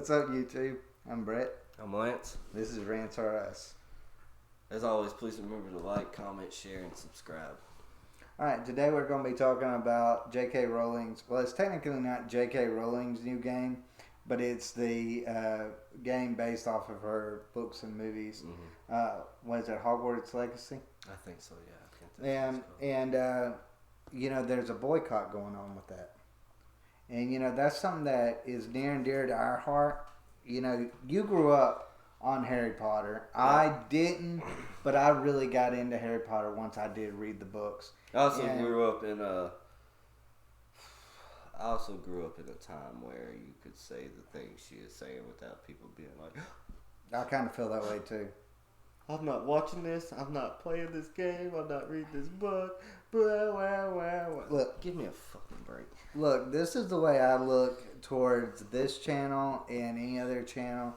What's up, YouTube? I'm Brett. I'm Lance. This is RANTS. As always, please remember to like, comment, share, and subscribe. Alright, today we're going to be talking about J.K. Rowling's, well, it's technically not J.K. Rowling's new game, but it's the game based off of her books and movies. Mm-hmm. What is it, Hogwarts Legacy? I think so, yeah. I think And you know, there's a boycott going on with that. And, you know, that's something that is near and dear to our heart. You know, you grew up on Harry Potter. Yeah. I didn't, but I really got into Harry Potter once I did read the books. I also grew up in a time where you could say the things she is saying without people being like, I kind of feel that way too. I'm not watching this. I'm not playing this game. I'm not reading this book. Blah, blah, blah, blah. Look, give me a fucking break. Look, this is the way I look towards this channel and any other channel.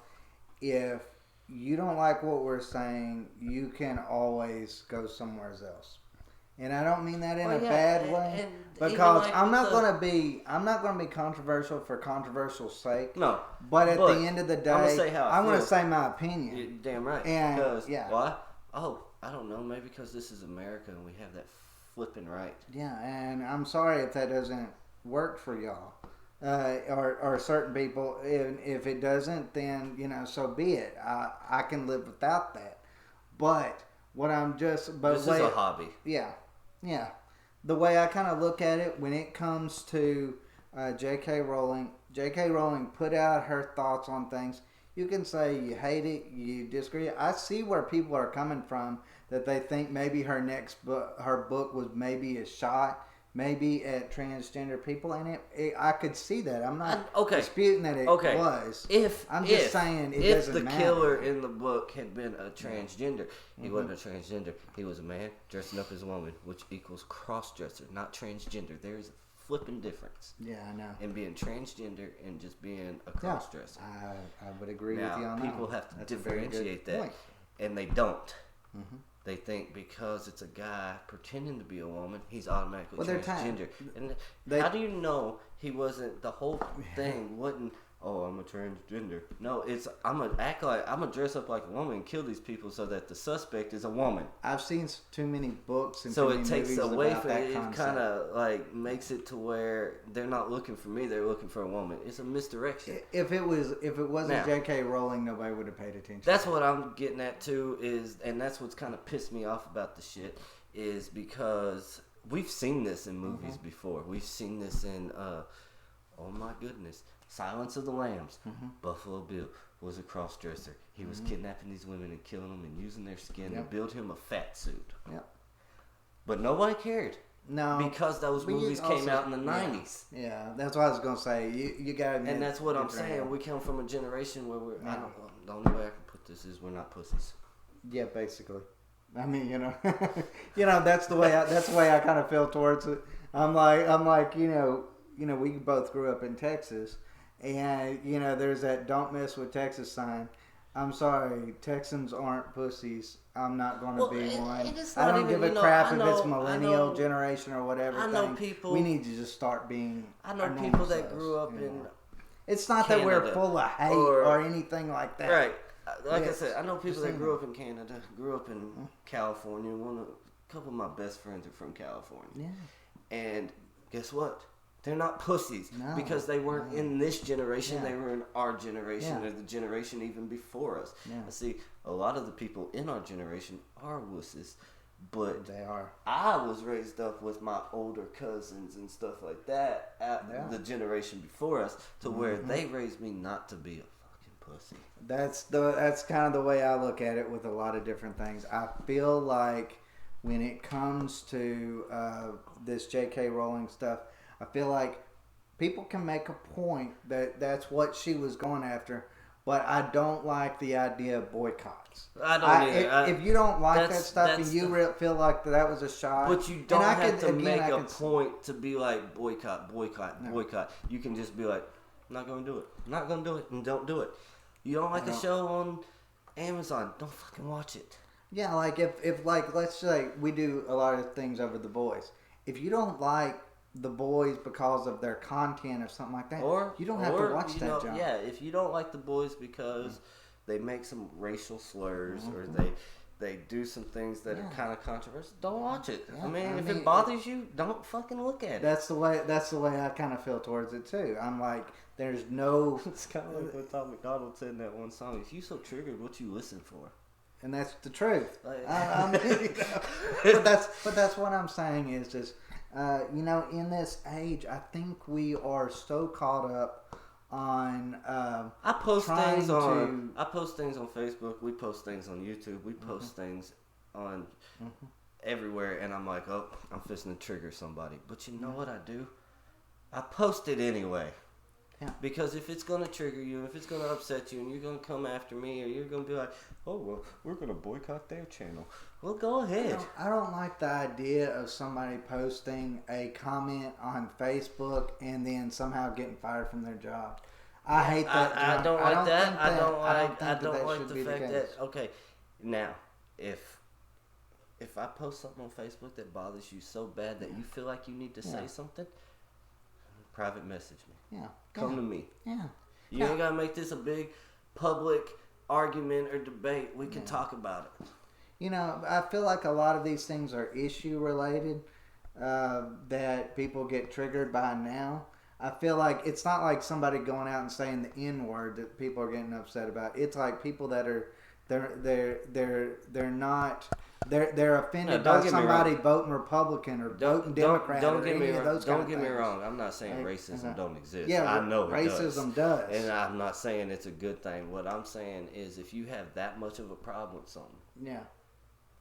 If you don't like what we're saying, you can always go somewhere else. And I don't mean that in a bad way, because like I'm not going to be controversial for controversial sake. No, but at the end of the day, I'm going to say my opinion. You're damn right. And because, why? Oh, I don't know. Maybe because this is America and we have that flipping right. Yeah, and I'm sorry if that doesn't work for y'all or certain people. If it doesn't, then so be it. I can live without that. But what I'm just this is a hobby. Yeah. The way I kind of look at it when it comes to J.K. Rowling put out her thoughts on things. You can say you hate it, you disagree. I see where people are coming from, that they think maybe her book was maybe a shot, maybe at transgender people, and I could see that. I'm not disputing that it was. I'm just saying it doesn't matter. If the killer in the book had been a transgender, he wasn't a transgender. He was a man dressing up as a woman, which equals cross-dresser, not transgender. There is a flipping difference. Yeah, I know. In being transgender and just being a cross-dresser. I would agree with you on that. People have to differentiate that, and they don't. Mm-hmm. They think because it's a guy pretending to be a woman, he's automatically transgender. And how do you know he wasn't? The whole thing wasn't, oh, I'm a transgender. No, it's I'm gonna dress up like a woman and kill these people so that the suspect is a woman. I've seen too many books and so too many it takes away from it. It kind of like makes it to where they're not looking for me; they're looking for a woman. It's a misdirection. If it wasn't J.K. Rowling, nobody would have paid attention. That's what I'm getting at too. And that's what's kind of pissed me off about the shit is because we've seen this in movies before. We've seen this in oh my goodness. Silence of the Lambs. Buffalo Bill was a cross-dresser. He was kidnapping these women and killing them and using their skin to build him a fat suit. Yep. But nobody cared. No. Because those movies came out in the 90s. Yeah, that's what I was going to say. You got to admit. And that's what I'm saying. We come from a generation where the only way I can put this is we're not pussies. Yeah, basically. I mean, that's the way I kind of feel towards it. I'm like, we both grew up in Texas. And, there's that don't mess with Texas sign. I'm sorry, Texans aren't pussies. I'm not going to be one. I don't give a crap if it's millennial generation or whatever. I know people. We need to just start being. I know people that grew up in. It's not that we're full of hate or anything like that. Right. Like I said, I know people that grew up in Canada, grew up in California. A couple of my best friends are from California. Yeah. And guess what? They're not pussies because they weren't in this generation. Yeah. They were in our generation or the generation even before us. Yeah. See, a lot of the people in our generation are wusses, but they are. I was raised up with my older cousins and stuff like that at the generation before us to where they raised me not to be a fucking pussy. That's kind of the way I look at it with a lot of different things. I feel like when it comes to this J.K. Rowling stuff, I feel like people can make a point that that's what she was going after, but I don't like the idea of boycotts. I don't either. If you don't like that stuff and you feel like that was a shot, but you don't have to make a point to be like boycott. You can just be like, I'm not going to do it. I'm not going to do it, and don't do it. You don't like a show on Amazon, don't fucking watch it. Yeah, like if let's say we do a lot of things over The Boys. If you don't like the boys because of their content or something like that. Or you don't have to watch that, John. Yeah, if you don't like the boys because they make some racial slurs or they do some things that are kind of controversial, don't watch it. Yeah. I mean, if it bothers you, don't fucking look at it. That's the way I kind of feel towards it too. I'm like, there's no. It's kind of like what Tom McDonald said in that one song. If you so triggered, what you listen for? And that's the truth. I mean, but that's what I'm saying is just, in this age, I think we are so caught up on. I post things on Facebook. We post things on YouTube. We post things on everywhere, and I'm like, oh, I'm fixing to trigger somebody. But you know what I do? I post it anyway. Yeah. Because if it's going to trigger you, if it's going to upset you, and you're going to come after me, or you're going to be like, oh, well, we're going to boycott their channel. Well, go ahead. I don't like the idea of somebody posting a comment on Facebook and then somehow getting fired from their job. I hate that. I don't like that. I don't like the fact that, okay, now, if I post something on Facebook that bothers you so bad that you feel like you need to say something, private message me. Yeah. Come to me. Yeah. You ain't got to make this a big public argument or debate. We can talk about it. I feel like a lot of these things are issue related that people get triggered by now. I feel like it's not like somebody going out and saying the N word that people are getting upset about. It's like people that are they're not. They're offended by somebody voting Republican or voting Democrat. Don't get me wrong. I'm not saying racism don't exist. Yeah, I know racism does. And I'm not saying it's a good thing. What I'm saying is, if you have that much of a problem with something,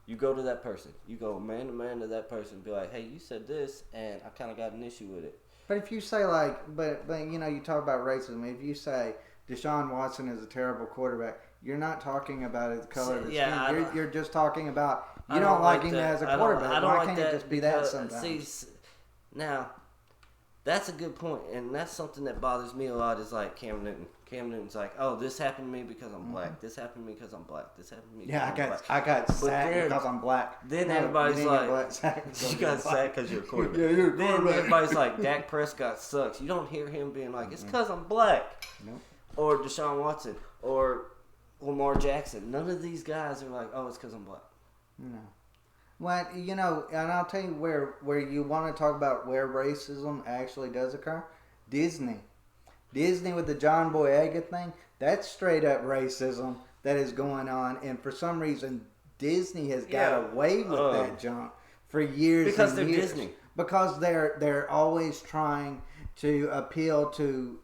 you go to that person. You go man to man to that person. And be like, hey, you said this, and I kind of got an issue with it. But if you say but you talk about racism. If you say Deshaun Watson is a terrible quarterback, you're not talking about his color of his skin. You're just talking about you don't like him as a quarterback. Why can't it just be that sometimes? See, now, that's a good point, and that's something that bothers me a lot is like Cam Newton. Cam Newton's like, oh, this happened to me because I'm black. This happened to me because I'm black. This happened to me because I'm black. I got sacked because I'm black. Then everybody's like, you got sacked because you're a quarterback. You're a quarterback. Then everybody's like, Dak Prescott sucks. You don't hear him being like, it's because I'm black. Nope. Or Deshaun Watson. Or Lamar Jackson. None of these guys are like, oh, it's because I'm black. No. Well, and I'll tell you where you want to talk about where racism actually does occur. Disney with the John Boyega thing, that's straight up racism that is going on. And for some reason, Disney has got away with that junk for years because and they're years. Disney. Because they're always trying to appeal to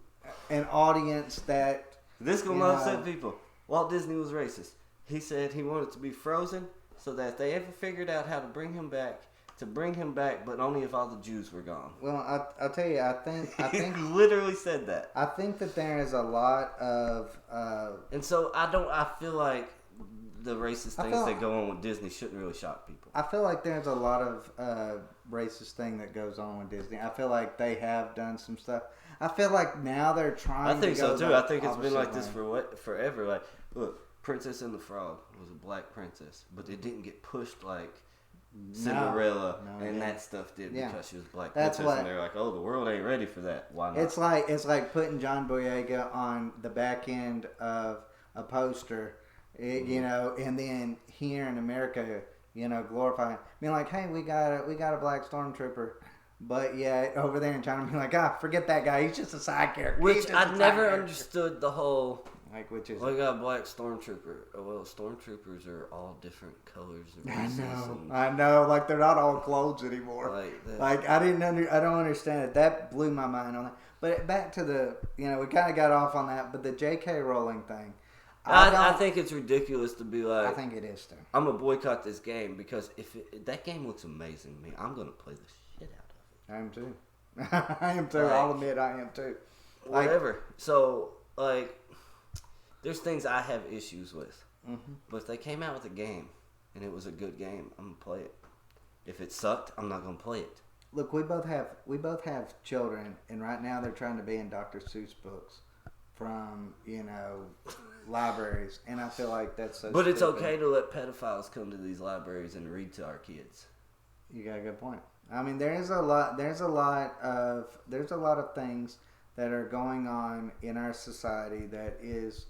an audience that... This is going to upset people. Walt Disney was racist. He said he wanted to be frozen so that if they ever figured out how to bring him back, but only if all the Jews were gone. Well, I'll tell you, I think he literally said that. I think that there is a lot of... and so I feel like the racist things that go on with Disney shouldn't really shock people. I feel like there's a lot of racist thing that goes on with Disney. I feel like they have done some stuff. I feel like now they're trying. I think to go so too. I think it's been like way. this forever. Like, look, Princess and the Frog was a black princess, but it didn't get pushed like Cinderella and that stuff did because she was a black princess. And they're like, oh, the world ain't ready for that. Why not? It's like putting John Boyega on the back end of a poster, and then here in America, glorifying, being like, hey, we got a black stormtrooper. But over there in China, being like, forget that guy. He's just a side character. Which I never understood the whole. Like, which is? Well, you got a black stormtrooper. Well, stormtroopers are all different colors and races. I know. Like, they're not all clothes anymore. Like I don't understand it. That blew my mind on that. But back to the, we kind of got off on that. But the J.K. Rowling thing. I think it's ridiculous to be like. I think it is too. I'm gonna boycott this game because if that game looks amazing to me, I'm gonna play the shit out of it. I am too. I am too. I'll admit I am too. Whatever. So, there's things I have issues with. Mm-hmm. But if they came out with a game and it was a good game, I'm going to play it. If it sucked, I'm not going to play it. Look, we both have children, and right now they're trying to be in Dr. Seuss books from, libraries. And I feel like that's so But stupid. it's okay to let pedophiles come to these libraries and read to our kids. You got a good point. I mean, there's a lot of things that are going on in our society that is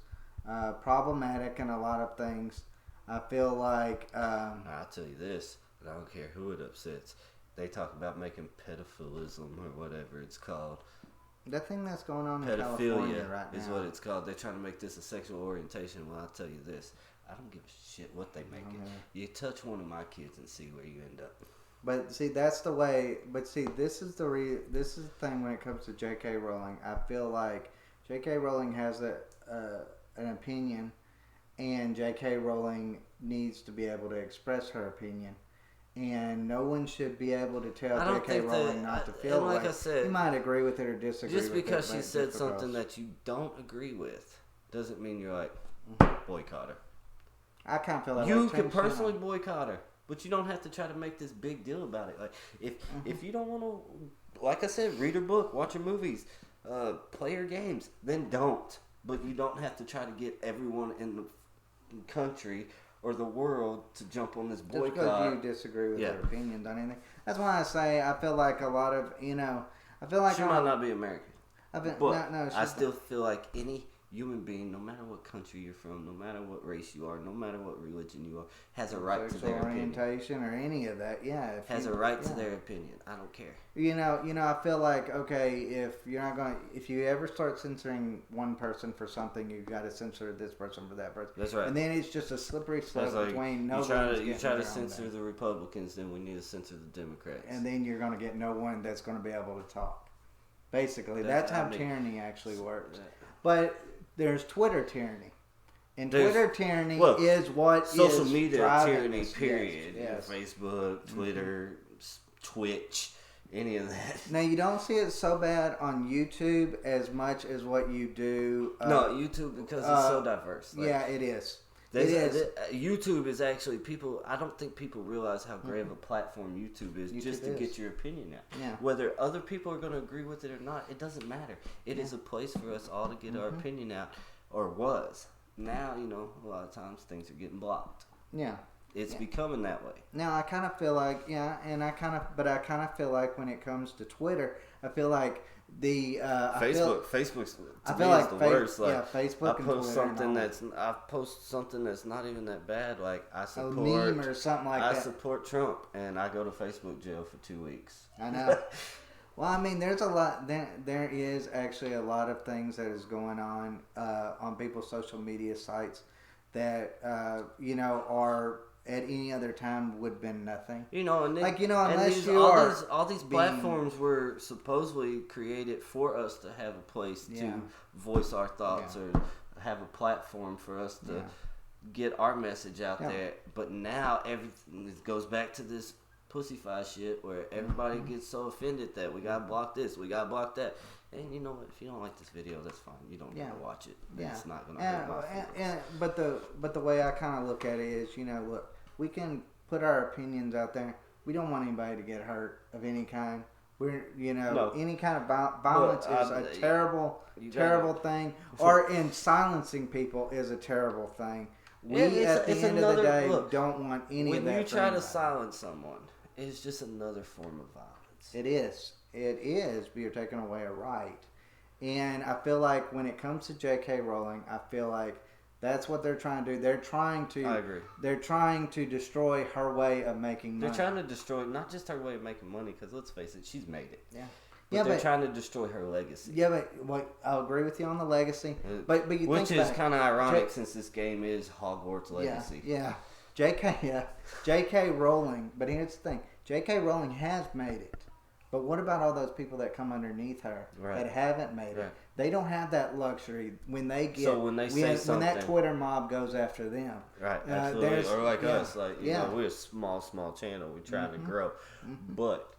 problematic, and a lot of things. I feel like I'll tell you this, and I don't care who it upsets. They talk about making pedophilism or whatever it's called. The thing that's going on in California right now is what it's called. They're trying to make this a sexual orientation. Well, I'll tell you this. I don't give a shit what they make it. You touch one of my kids and see where you end up. But see, that's the way. But see, this is the thing when it comes to J.K. Rowling. I feel like J.K. Rowling has an opinion, and J.K. Rowling needs to be able to express her opinion. And no one should be able to tell J.K. Rowling not to feel like way. I said, you might agree with it or disagree with it. Just because she said something that you don't agree with doesn't mean you're like, boycott her. I kind of feel like you can personally boycott her, but you don't have to try to make this big deal about it. Like if you don't want to, like I said, read her book, watch her movies, play her games, then don't. But you don't have to try to get everyone in the country or the world to jump on this boycott. Just because you disagree with their opinions on anything. That's why I say I feel like a lot of, I feel like... She might not be American. I still feel like any human being, no matter what country you're from, no matter what race you are, no matter what religion you are, has a right to their orientation opinion. Or any of that, has a right to their opinion. I don't care. I feel like, okay, if you ever start censoring one person for something, you've got to censor this person for that person. That's right. And then it's just a slippery slope between you try to censor the Republicans, then we need to censor the Democrats. And then you're going to get no one that's going to be able to talk. Basically, that's how tyranny actually works. But there's Twitter tyranny. And Twitter tyranny is what social is media tyranny, this. period. Yes. Facebook, Twitter, Twitch, any of that. Now, you don't see it so bad on YouTube as much as what you do. No, YouTube, because it's so diverse. Like, it is. YouTube is actually I don't think people realize how great of a platform YouTube is to get your opinion out. Yeah. Whether other people are going to agree with it or not, it doesn't matter. It is a place for us all to get our opinion out, or was. Now, a lot of times things are getting blocked. Yeah. It's becoming that way. Now, I kind of feel like, I kind of feel like when it comes to Twitter, I feel like Facebook's to me is the worst. Like, Facebook. I post something that's not even that bad. Like I support a meme or something like that. I support Trump, and I go to Facebook jail for 2 weeks. I know. Well, I mean, there's a lot. There is actually a lot of things that is going on people's social media sites that are at any other time would have been nothing. Unless all these platforms were supposedly created for us to have a place to voice our thoughts or have a platform for us to get our message out there. But now everything goes back to this pussyfy shit where everybody gets so offended that we gotta block this, we gotta block that. And you know what? If you don't like this video, that's fine. You don't need to watch it. It's not gonna hurt my feelings. But the way I kind of look at it is, look, we can put our opinions out there. We don't want anybody to get hurt of any kind. Any kind of violence is a terrible thing. And silencing people is a terrible thing. We, at the end of the day, don't want any of that. When you try to silence someone, it's just another form of violence. It is. But you're taking away a right. And I feel like when it comes to J.K. Rowling, I feel like that's what they're trying to do. I agree. They're trying to destroy her way of making money. They're trying to destroy not just her way of making money, because let's face it, she's made it. Yeah. But they're trying to destroy her legacy. Yeah, but I'll agree with you on the legacy. But you which is kind of ironic since this game is Hogwarts Legacy. Yeah. J.K. Rowling. But here's the thing: J.K. Rowling has made it. But what about all those people that come underneath her that haven't made it? They don't have that luxury when they get. When that Twitter mob goes after them, right? Absolutely. Or like us, we're a small channel. We're trying to grow, but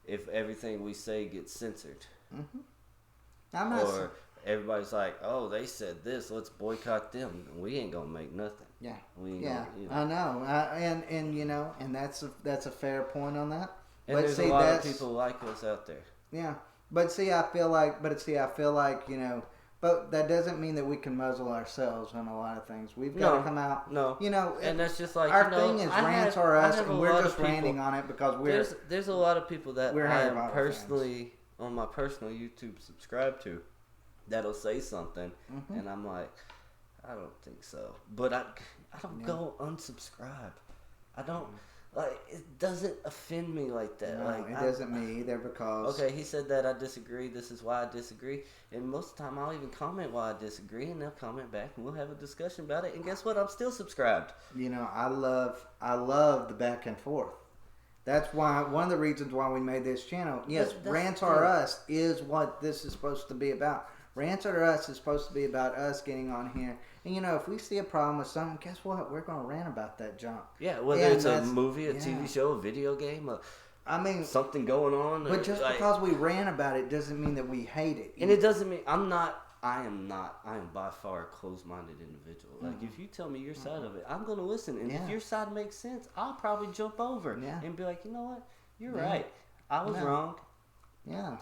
if everything we say gets censored, everybody's like, "Oh, they said this. Let's boycott them." We ain't gonna make nothing. Yeah, I know, and that's a fair point on that. And there's a lot of people like us out there. Yeah, but I feel like But that doesn't mean that we can muzzle ourselves on a lot of things. We've got to come out. No. And that's just like, our thing is rants are us, and we're just ranting on it because there's a lot of people that I am personally fans. On my personal YouTube subscribe to that'll say something, and I'm like, I don't think so. But I don't go unsubscribe. I don't. Like, it doesn't offend me like that. No, like, it doesn't me either because... Okay, he said that I disagree. This is why I disagree. And most of the time, I'll even comment why I disagree, and they'll comment back, and we'll have a discussion about it. And guess what? I'm still subscribed. I love the back and forth. That's why, one of the reasons why we made this channel. Yes, Rants Are Us is what this is supposed to be about. Rants Are Us is supposed to be about us getting on here. And, if we see a problem with something, guess what? We're going to rant about that junk. Yeah, whether it's a movie, a TV show, a video game, something going on. But just because we rant about it doesn't mean that we hate it. And it doesn't mean I am by far a closed-minded individual. Like, if you tell me your side of it, I'm going to listen. And if your side makes sense, I'll probably jump over and be like, you know what? You're right. I was wrong. Yeah.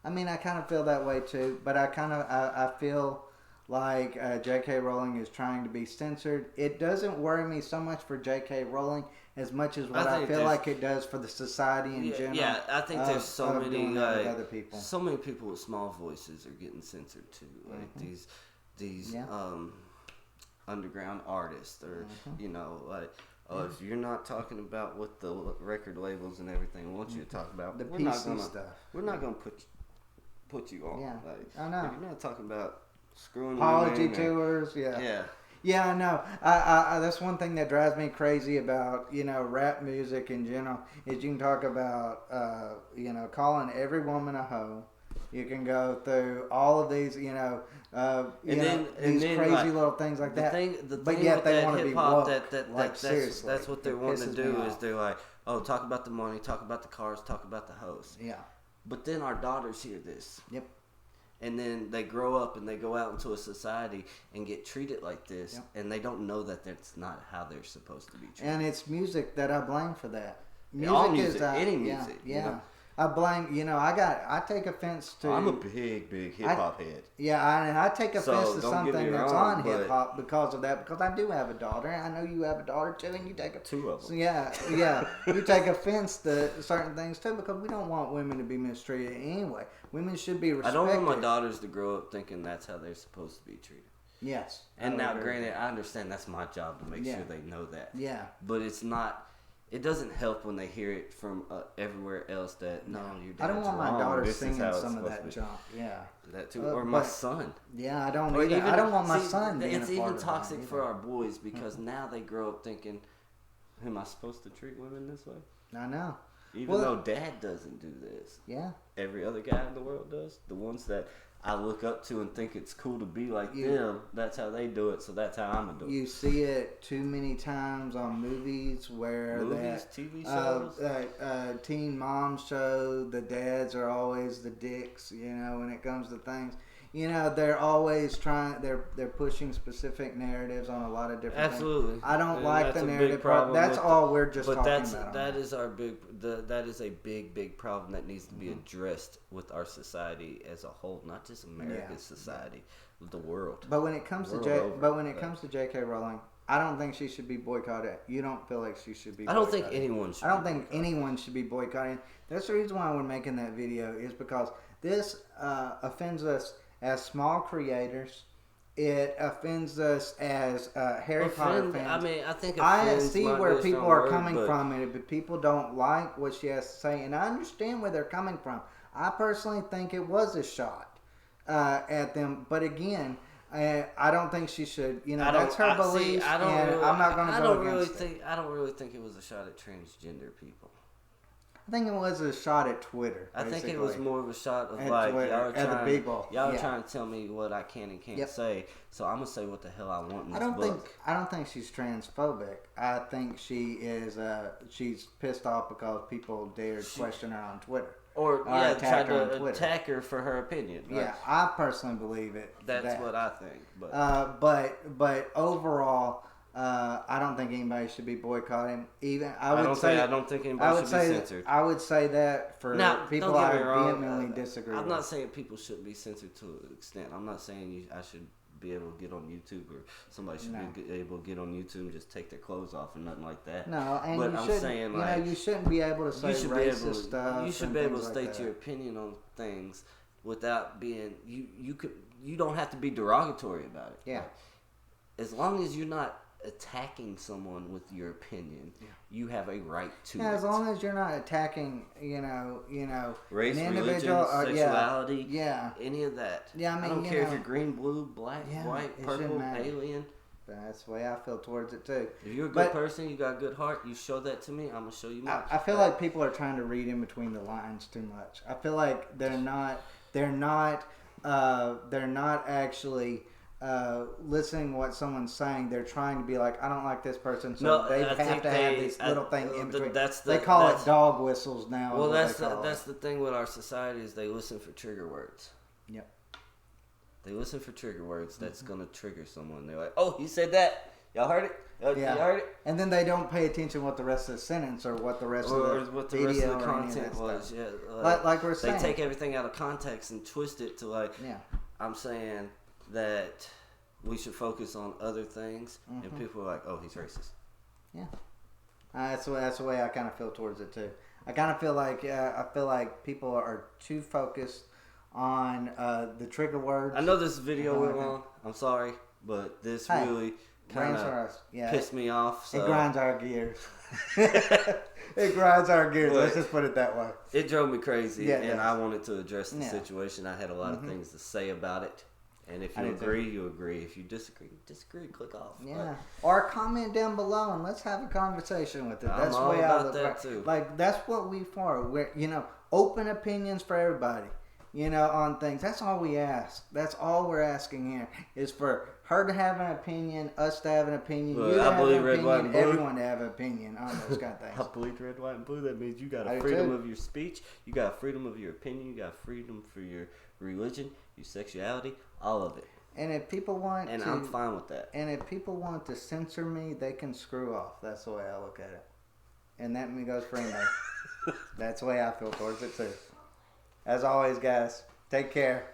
I mean, I kind of feel that way too, but I feel like J.K. Rowling is trying to be censored. It doesn't worry me so much for J.K. Rowling as much as what I feel like it does for the society in general. Yeah, I think there's so many other people. So many people with small voices are getting censored too. Like these underground artists, or if you're not talking about what the record labels and everything want you to talk about, the PC stuff. We're not gonna put you on. Yeah, like, I know. If you're not talking about screwing apology tours. Yeah, I know. I that's one thing that drives me crazy about rap music in general is you can talk about calling every woman a hoe. You can go through all of these these crazy little things like that. But yet they want to be woke. Seriously, that's what they're wanting to do. Is they're like, oh, talk about the money, talk about the cars, talk about the hoes. Yeah. But then our daughters hear this. Yep. And then they grow up and they go out into a society and get treated like this, and they don't know that that's not how they're supposed to be treated. And it's music that I blame for that. Music is any music. Yeah. I blame, I take offense to... I'm a big hip-hop head. Yeah, and I take offense to something that's on hip-hop because of that, because I do have a daughter, and I know you have a daughter too, and you take... Two of them. So yeah, you take offense to certain things too, because we don't want women to be mistreated anyway. Women should be respected. I don't want my daughters to grow up thinking that's how they're supposed to be treated. Yes. And now, granted, I understand that's my job to make sure they know that. Yeah. But it's not... It doesn't help when they hear it from everywhere else that, your dad's I don't want my daughter this singing some of that junk. Yeah. That too. Or my son. Yeah, I don't either. I don't want my son being It's a part even of toxic for our boys because now they grow up thinking, am I supposed to treat women this way? I know. Even though dad doesn't do this. Yeah. Every other guy in the world does. The ones that I look up to and think it's cool to be like them, that's how they do it, so that's how I'm going to do it. You see it too many times on movies where TV shows? Teen Mom show, the dads are always the dicks, when it comes to things. They're always they're pushing specific narratives on a lot of different things. I don't like the narrative part. That's all we're just talking about. That is a big problem that needs to be addressed with our society as a whole, not just America's society, the world. But when it comes to J.K. Rowling, I don't think she should be boycotted. You don't feel like she should be boycotted. I don't think anyone should. I don't think anyone should be boycotted. That's the reason why we're making that video, is because this offends us as small creators. It offends us as Harry Potter fans. I mean, I think I see where people are coming from, and if people don't like what she has to say, and I understand where they're coming from. I personally think it was a shot at them, but again, I don't think she should. That's her belief, and I'm not going to go against it. I don't really think it was a shot at transgender people. I think it was a shot at Twitter. I think it was more of a shot of at like Twitter, y'all are trying to tell me what I can and can't say, so I'm gonna say what the hell I want in this book. I don't think she's transphobic. I think she is. She's pissed off because people dared question her on Twitter. Or tried to attack her for her opinion. Yeah, I personally believe it. That's what I think. But overall, I don't think anybody should be boycotting. Even I don't think anybody should be censored. I would say that for people I vehemently disagree with. I'm not saying people shouldn't be censored to an extent. I'm not saying I should be able to get on YouTube or somebody should be able to get on YouTube and just take their clothes off and nothing like that. No, and but I'm saying you shouldn't be able to say racist stuff. You should be able to state your opinion on things without being you don't have to be derogatory about it. Yeah. As long as you're not attacking someone with your opinion, you have a right to it. As long as you're not attacking, race, an religion, sexuality, any of that. Yeah, I don't care if you're green, blue, black, white, purple, alien. That's the way I feel towards it too. If you're a good person, you got a good heart, you show that to me, I'm gonna show you mine. I feel like people are trying to read in between the lines too much. I feel like they're not actually listening to what someone's saying. They're trying to be like, I don't like this person, so they have to have this little thing in between. They call it dog whistles now. Well, that's the thing with our society is they listen for trigger words. Yep. They listen for trigger words that's gonna trigger someone. They're like, oh, he said that. Y'all heard it? Y'all heard it? And then they don't pay attention what the rest of the sentence or what the rest of the video rest of the content was. Yeah, like we're saying, they take everything out of context and twist it to like. Yeah. I'm saying that we should focus on other things, and people are like, "Oh, he's racist." Yeah, that's the way I kind of feel towards it too. I kind of feel like people are too focused on the trigger words. I know this video went long. I'm sorry, but this really kind of pissed me off. So. It grinds our gears. It grinds our gears. Let's just put it that way. It drove me crazy, and I wanted to address the situation. I had a lot of things to say about it. And if you agree, you agree. If you disagree, click off. Yeah. Or comment down below and let's have a conversation with it. That's I'm the way all I about that too. Like, that's what we for. We're, open opinions for everybody, on things. That's all we ask. That's all we're asking here is for her to have an opinion, us to have an opinion, you to have an opinion, everyone to have an opinion on those kind of things. I believe red, white, and blue. That means you got a freedom of your speech. You got freedom of your opinion. You got freedom for your religion, your sexuality, all of it. And if people want I'm fine with that. And if people want to censor me, they can screw off. That's the way I look at it. And that goes for anybody. That's the way I feel towards it too. As always, guys, take care.